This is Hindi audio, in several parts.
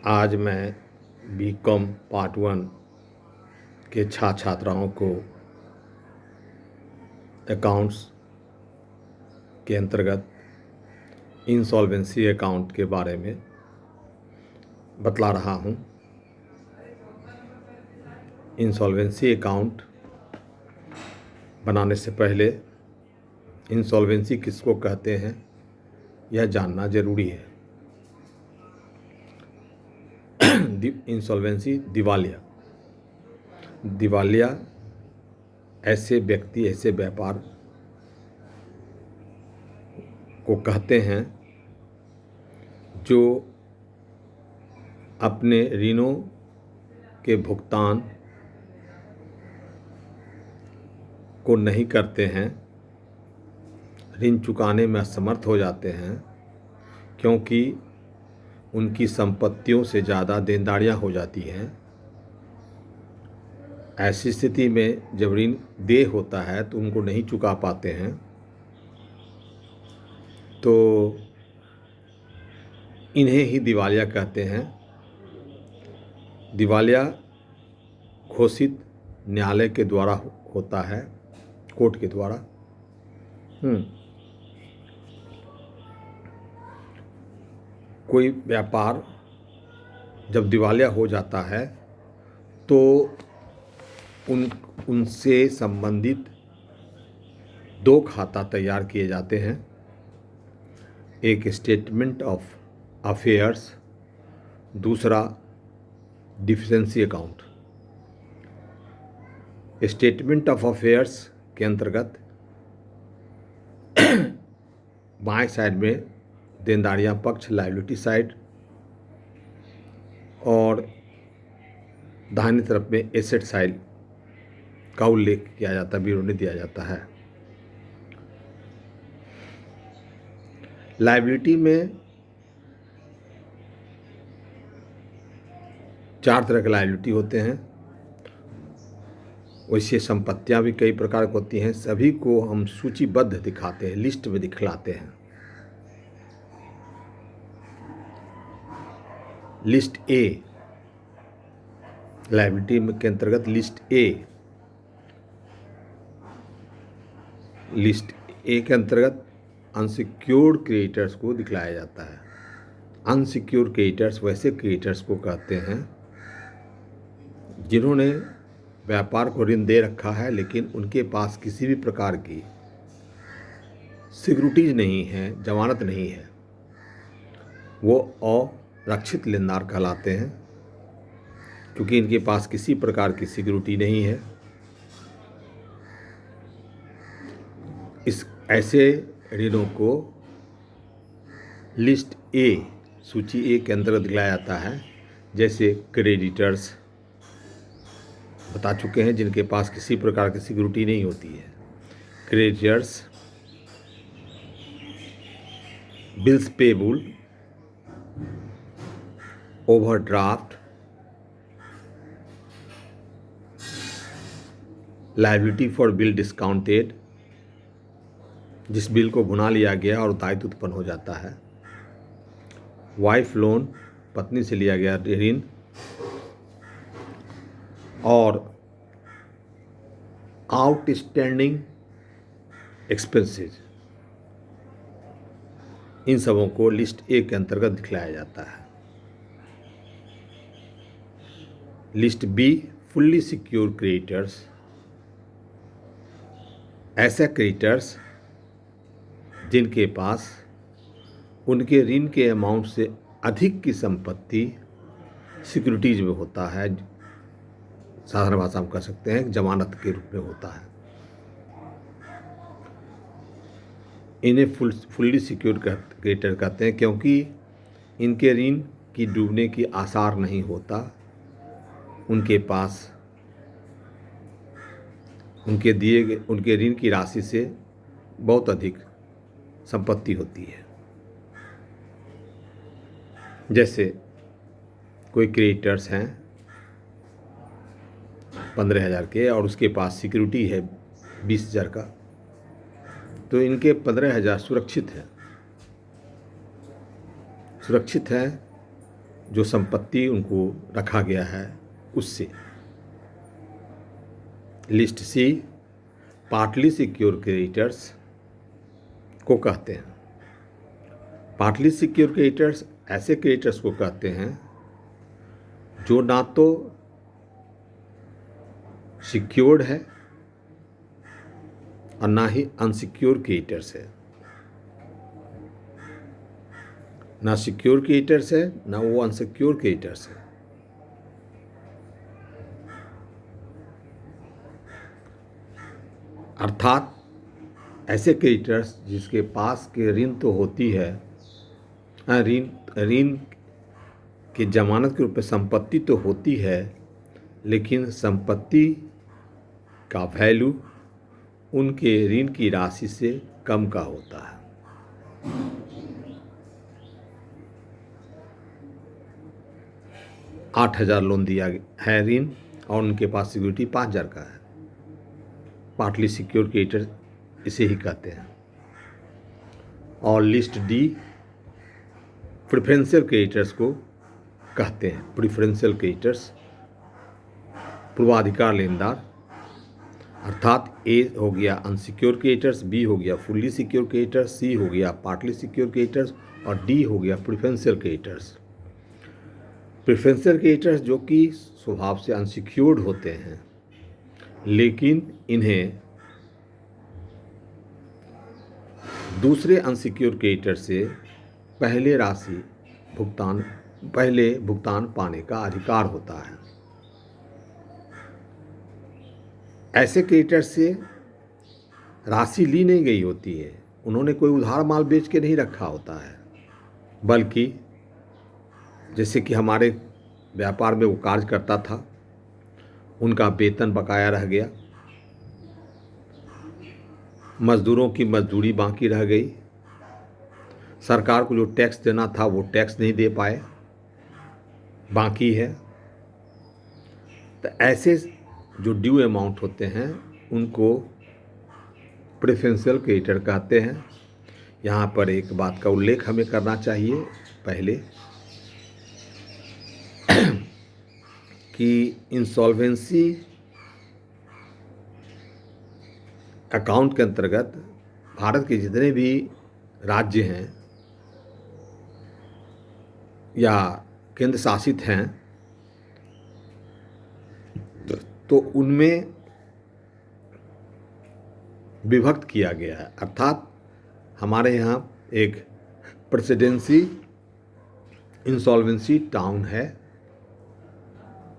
आज मैं बीकॉम पार्ट 1 के छात्राओं को अकाउंट्स के अंतर्गत इंसॉल्वेंसी अकाउंट के बारे में बतला रहा हूँ। इंसॉल्वेंसी अकाउंट बनाने से पहले इंसॉल्वेंसी किसको कहते हैं यह जानना ज़रूरी है। इंसॉल्वेंसी दिवालिया ऐसे व्यक्ति, ऐसे व्यापार को कहते हैं जो अपने ऋणों के भुगतान को नहीं करते हैं, ऋण चुकाने में असमर्थ हो जाते हैं क्योंकि उनकी संपत्तियों से ज़्यादा देनदारियां हो जाती हैं। ऐसी स्थिति में जब ऋण देय होता है तो उनको नहीं चुका पाते हैं, तो इन्हें ही दिवालिया कहते हैं। दिवालिया घोषित न्यायालय के द्वारा होता है, कोर्ट के द्वारा। कोई व्यापार जब दिवालिया हो जाता है तो उनसे संबंधित 2 खाता तैयार किए जाते हैं। एक स्टेटमेंट ऑफ अफेयर्स, दूसरा deficiency account. Statement of affairs के अंतर्गत बाएं साइड में देनदारियां पक्ष, लायबिलिटी साइड, और दाहिनी तरफ में एसेट साइड का उल्लेख किया जाता है, विवरण दिया जाता है। लायबिलिटी में 4 तरह के लायबिलिटी होते हैं। वैसे संपत्तियां भी कई प्रकार की होती हैं, सभी को हम सूचीबद्ध दिखाते हैं, लिस्ट में दिखलाते हैं। लिस्ट ए, लायबिलिटी के अंतर्गत लिस्ट ए के अंतर्गत अनसिक्योर्ड क्रेडिटर्स को दिखलाया जाता है। अनसिक्योर्ड क्रेडिटर्स वैसे क्रेडिटर्स को कहते हैं जिन्होंने व्यापार को ऋण दे रखा है लेकिन उनके पास किसी भी प्रकार की सिक्योरिटीज नहीं है, जमानत नहीं है। वो असुरक्षित लेनदार कहलाते हैं क्योंकि इनके पास किसी प्रकार की सिक्योरिटी नहीं है। इस ऐसे ऋणों को लिस्ट ए, सूची ए के अंतर्गत दिखाया जाता है। जैसे क्रेडिटर्स बता चुके हैं, जिनके पास किसी प्रकार की सिक्योरिटी नहीं होती है। Creditors, bills payable, overdraft, liability for bill discounted, जिस बिल को भुना लिया गया और दायित्व उत्पन्न हो जाता है। वाइफ लोन, पत्नी से लिया गया ऋण, और आउटस्टैंडिंग एक्सपेंसेस, इन सबों को लिस्ट ए के अंतर्गत दिखलाया जाता है। List B, fully secure creditors, ऐसे क्रेडिटर्स जिनके पास उनके ऋण के अमाउंट से अधिक की संपत्ति सिक्योरिटीज में होता है, साधारण भाषा में कह सकते हैं जमानत के रूप में होता है। इन्हें फुल्ली सिक्योर क्रेडिटर कहते हैं क्योंकि इनके ऋण की डूबने की आसार नहीं होता। उनके पास उनके दिए गए उनके ऋण की राशि से बहुत अधिक संपत्ति होती है। जैसे कोई क्रेडिटर्स हैं 15,000 के और उसके पास सिक्योरिटी है 20,000 का, तो इनके 15,000 सुरक्षित है जो संपत्ति उनको रखा गया है उससे। लिस्ट सी पार्टली सिक्योर क्रेडिटर्स को कहते हैं। पार्टली सिक्योर क्रेडिटर्स ऐसे क्रेडिटर्स को कहते हैं जो ना तो सिक्योर्ड है और ना ही अनसिक्योर क्रेडिटर्स है। ना सिक्योर क्रेडिटर्स है ना वो अनसिक्योर क्रेडिटर्स है। अर्थात ऐसे क्रेडिटर्स जिसके पास के ऋण तो होती है, ऋण की जमानत के रूप में संपत्ति तो होती है, लेकिन संपत्ति का वैल्यू उनके ऋण की राशि से कम का होता है। $8,000 लोन दिया है ऋण और उनके पास सिक्योरिटी 5,000 का है। पार्टली सिक्योर क्रेडिटर इसे ही कहते हैं। और लिस्ट डी प्रेफरेंशियल क्रेडिटर्स को कहते हैं। प्रेफरेंशियल क्रेडिटर्स पूर्वाधिकार लेनदार, अर्थात ए हो गया अनसिक्योर क्रेडिटर्स, बी हो गया फुल्ली सिक्योर क्रेडिटर्स, सी हो गया पार्टली सिक्योर क्रेडिटर्स और डी हो गया प्रेफरेंशियल क्रेडिटर्स। प्रेफरेंशियल क्रेडिटर्स जो कि स्वभाव से अनसिक्योर्ड होते हैं, लेकिन इन्हें दूसरे अनसिक्योर क्रेडिटर से पहले भुगतान पाने का अधिकार होता है। ऐसे क्रेडिटर से राशि ली नहीं गई होती है, उन्होंने कोई उधार माल बेच के नहीं रखा होता है, बल्कि जैसे कि हमारे व्यापार में वो कार्य करता था, उनका वेतन बकाया रह गया, मजदूरों की मजदूरी बाकी रह गई, सरकार को जो टैक्स देना था वो टैक्स नहीं दे पाए, बाकी है। तो ऐसे जो ड्यू अमाउंट होते हैं उनको प्रेफरेंशियल क्रेडिटर कहते हैं। यहाँ पर एक बात का उल्लेख हमें करना चाहिए पहले कि इंसॉल्वेंसी अकाउंट के अंतर्गत भारत के जितने भी राज्य हैं या केंद्र शासित हैं, तो उनमें विभक्त किया गया है। अर्थात हमारे यहाँ एक प्रेसिडेंसी इंसॉल्वेंसी टाउन है,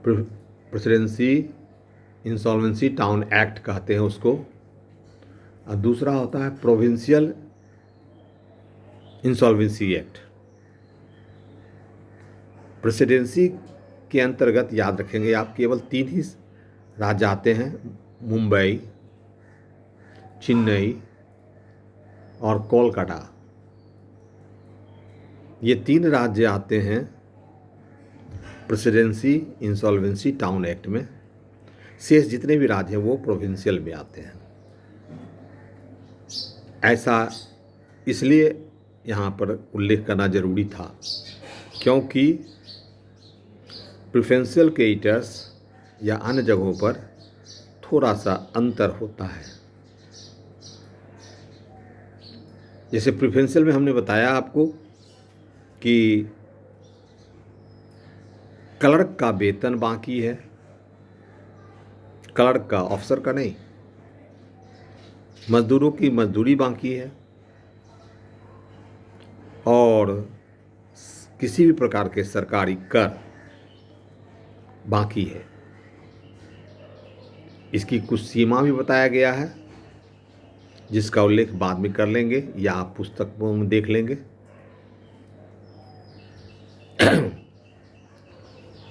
प्रेसिडेंसी इंसॉल्वेंसी टाउन एक्ट कहते हैं उसको, और दूसरा होता है प्रोविंशियल इंसॉल्वेंसी एक्ट। प्रेसिडेंसी के अंतर्गत याद रखेंगे आप, केवल 3 ही राज्य आते हैं, मुंबई, चेन्नई और कोलकाता। ये 3 राज्य आते हैं प्रेसिडेंसी इंसॉल्वेंसी टाउन एक्ट में। शेष जितने भी राज्य हैं वो प्रोविंशियल में आते हैं। ऐसा इसलिए यहाँ पर उल्लेख करना ज़रूरी था क्योंकि प्रेफरेंशियल क्रेडिटर्स या अन्य जगहों पर थोड़ा सा अंतर होता है। जैसे प्रेफरेंशियल में हमने बताया आपको कि क्लर्क का वेतन बाकी है, क्लर्क का, ऑफिसर का नहीं। मजदूरों की मजदूरी बाकी है और किसी भी प्रकार के सरकारी कर बाकी है। इसकी कुछ सीमा भी बताया गया है जिसका उल्लेख बाद में कर लेंगे या आप पुस्तकों में देख लेंगे।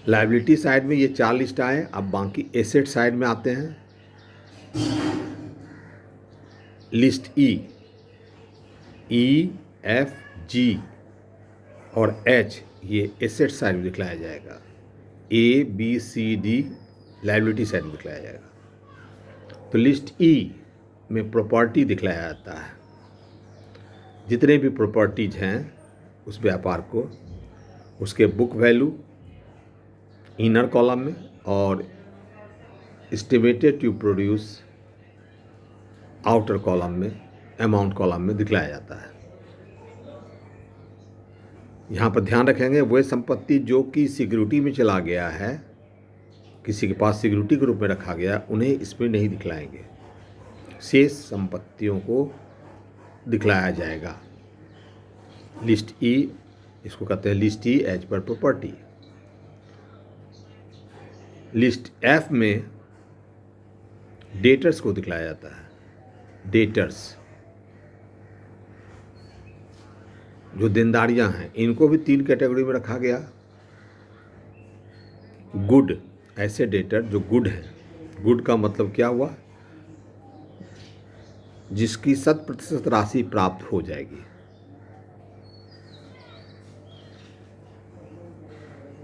लायबिलिटी साइड में ये 4 लिस्ट आए। अब बाकी एसेट साइड में आते हैं। लिस्ट ई, एफ, जी और एच ये एसेट साइड में दिखलाया जाएगा। ए, B, C, D liability side में दिखलाया जाएगा। तो लिस्ट ई में प्रॉपर्टी दिखलाया जाता है। जितने भी प्रॉपर्टीज हैं उस व्यापार को, उसके बुक वैल्यू इनर कॉलम में और estimated to produce outer column में, अमाउंट कॉलम में दिखलाया जाता है। यहाँ पर ध्यान रखेंगे वह संपत्ति जो कि सिक्योरिटी में चला गया है, किसी के पास सिक्योरिटी के रूप में रखा गया, उन्हें इसमें नहीं दिखलाएंगे। शेष संपत्तियों को दिखलाया जाएगा। लिस्ट ई, इसको कहते हैं list E as per property. List F में डेटर्स को दिखलाया जाता है। डेटर्स जो देनदारियां हैं, इनको भी 3 कैटेगरी में रखा गया। गुड, ऐसे डेटर जो गुड हैं। गुड का मतलब क्या हुआ? जिसकी 100% राशि प्राप्त हो जाएगी।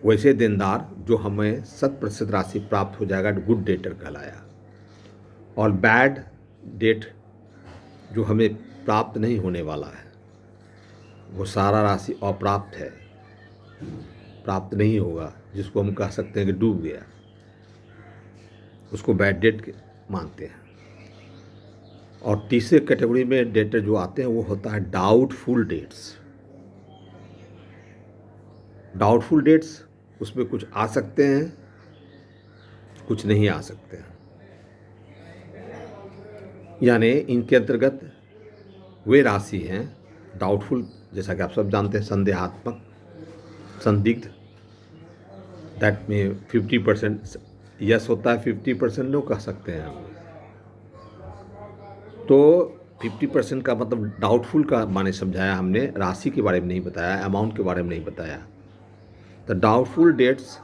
वैसे देनदार जो हमें 100% राशि प्राप्त हो जाएगा, गुड डेटर कहलाया। और बैड डेट जो हमें प्राप्त नहीं होने वाला है, वो सारा राशि अप्राप्त है, प्राप्त नहीं होगा, जिसको हम कह सकते हैं कि डूब गया, उसको बैड डेट मानते हैं। और तीसरे कैटेगरी में डेटर जो आते हैं वो होता है डाउटफुल डेट्स। डाउटफुल डेट्स, उसमें कुछ आ सकते हैं, कुछ नहीं आ सकते हैं। यानी इनके अंतर्गत वे राशि हैं डाउटफुल, जैसा कि आप सब जानते हैं, संदेहात्मक, संदिग्ध। दैट में 50% यस होता है, 50% नो कह सकते हैं हम। तो 50% का मतलब डाउटफुल का माने समझाया हमने, राशि के बारे में नहीं बताया, अमाउंट के बारे में नहीं बताया। तो डाउटफुल डेट्स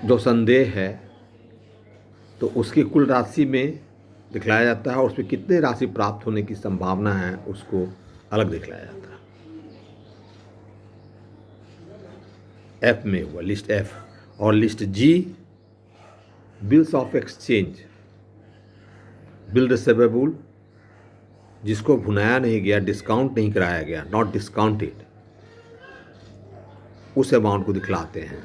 जो संदेह है, तो उसकी कुल राशि में दिखलाया जाता है और उसमें कितने राशि प्राप्त होने की संभावना है उसको अलग दिखलाया जाता है। एफ में हुआ लिस्ट एफ। और list G bills of exchange, bill receivable, जिसको भुनाया नहीं गया, डिस्काउंट नहीं कराया गया, नॉट डिस्काउंटेड, उस अमाउंट को दिखलाते हैं।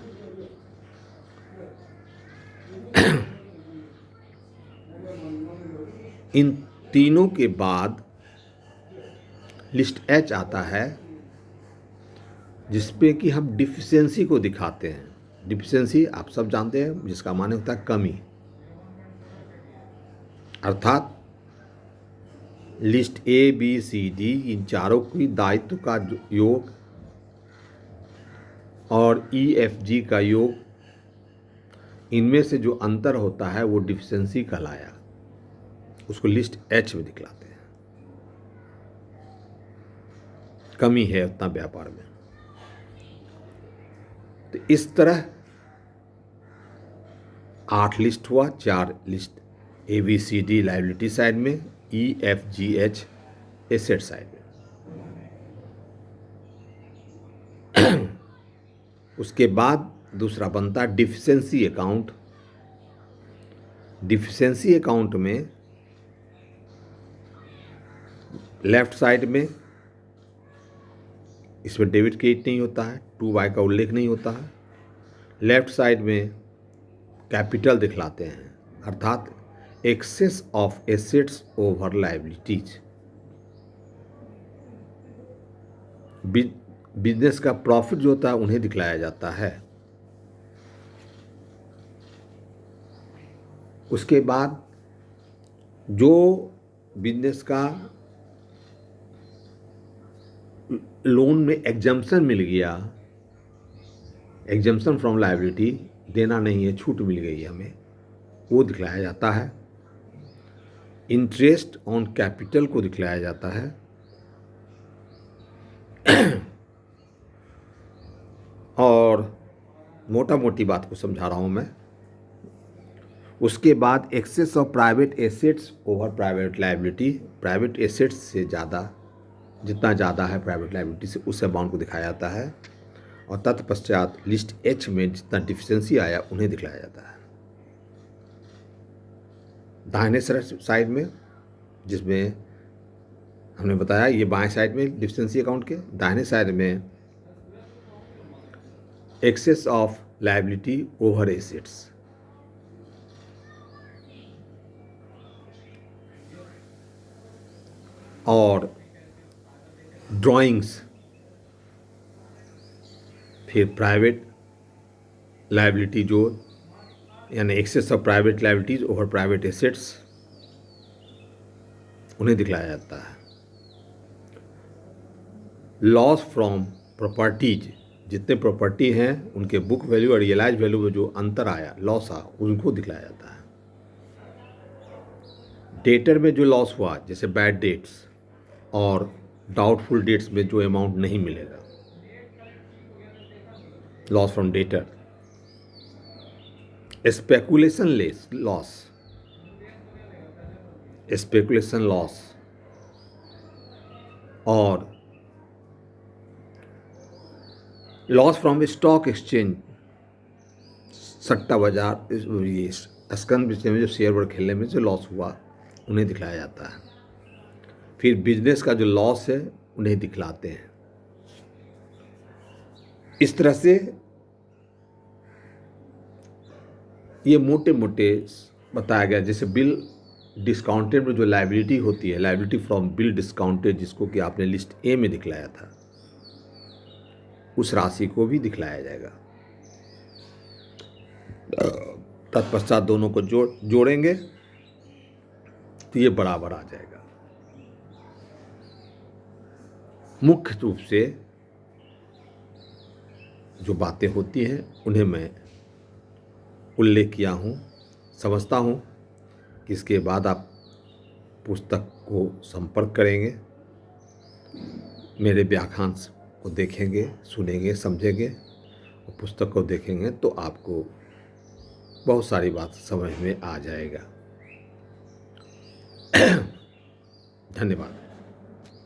इन तीनों के बाद लिस्ट एच आता है, जिसपे कि हम डिफिशियंसी को दिखाते हैं। डिफिशियंसी आप सब जानते हैं, जिसका माने होता है कमी। अर्थात list A B C D, इन चारों की दायित्व का योग और ई एफ जी का योग, इनमें से जो अंतर होता है वो डिफिशियंसी कहलाया। उसको लिस्ट एच में दिखलाते हैं। कमी है उतना व्यापार में। तो इस तरह 8 लिस्ट हुआ, 4 list A B C D liability side में, E F G H asset side में। उसके बाद दूसरा बनता है डिफिशियंसी अकाउंट। डिफिशियंसी अकाउंट में लेफ्ट साइड में इसमें डेबिट क्रेडिट नहीं होता है, 2Y का उल्लेख नहीं होता है। लेफ्ट साइड में कैपिटल दिखलाते हैं, अर्थात excess of assets over liabilities. Business का प्रॉफिट जो होता है उन्हें दिखलाया जाता है। उसके बाद जो बिजनेस का लोन में एग्जम्पशन मिल गया, एग्जम्पशन फ्रॉम लायबिलिटी, देना नहीं है, छूट मिल गई हमें, वो दिखलाया जाता है। इंटरेस्ट ऑन कैपिटल को दिखलाया जाता है। और मोटा मोटी बात को समझा रहा हूँ मैं। उसके बाद excess of private assets over private liability, private assets से ज़्यादा, जितना ज़्यादा है प्राइवेट लायबिलिटी से, उस अमाउंट को दिखाया जाता है। और तत्पश्चात लिस्ट एच में जितना डिफिशियंसी आया उन्हें दिखलाया जाता है। दाहिने साइड में, जिसमें हमने बताया ये बाएं साइड में डिफिशियंसी अकाउंट के, दाहिने साइड में excess of liability over assets. और ड्राइंग्स, फिर प्राइवेट लायबिलिटी जो यानी excess of private liabilities over private assets, उन्हें दिखलाया जाता है। लॉस फ्रॉम प्रॉपर्टीज, जितने प्रॉपर्टी हैं उनके बुक वैल्यू और रियलाइज वैल्यू में जो अंतर आया, लॉस आया, उनको दिखलाया जाता है। डेटर में जो लॉस हुआ, जैसे बैड डेट्स और डाउटफुल डेट्स में जो अमाउंट नहीं मिलेगा, loss from debtor. Speculation loss, speculation loss और लॉस फ्रॉम स्टॉक एक्सचेंज, सट्टा बाजार, ये स्कंद बेचने में जो शेयर वर्ड खेलने में जो लॉस हुआ, उन्हें दिखलाया जाता है। फिर बिजनेस का जो लॉस है उन्हें दिखलाते हैं। इस तरह से ये मोटे मोटे बताया गया। जैसे बिल डिस्काउंटेड में जो लायबिलिटी होती है, लायबिलिटी फ्रॉम बिल डिस्काउंटेड, जिसको कि आपने लिस्ट ए में दिखलाया था, उस राशि को भी दिखलाया जाएगा। तत्पश्चात दोनों को जोड़ेंगे तो ये बराबर आ जाएगा। मुख्य रूप से जो बातें होती हैं उन्हें मैं उल्लेख किया हूँ। समझता हूँ कि इसके बाद आप पुस्तक को संपर्क करेंगे, मेरे व्याख्यान को देखेंगे, सुनेंगे, समझेंगे और पुस्तक को देखेंगे तो आपको बहुत सारी बात समझ में आ जाएगा। धन्यवाद।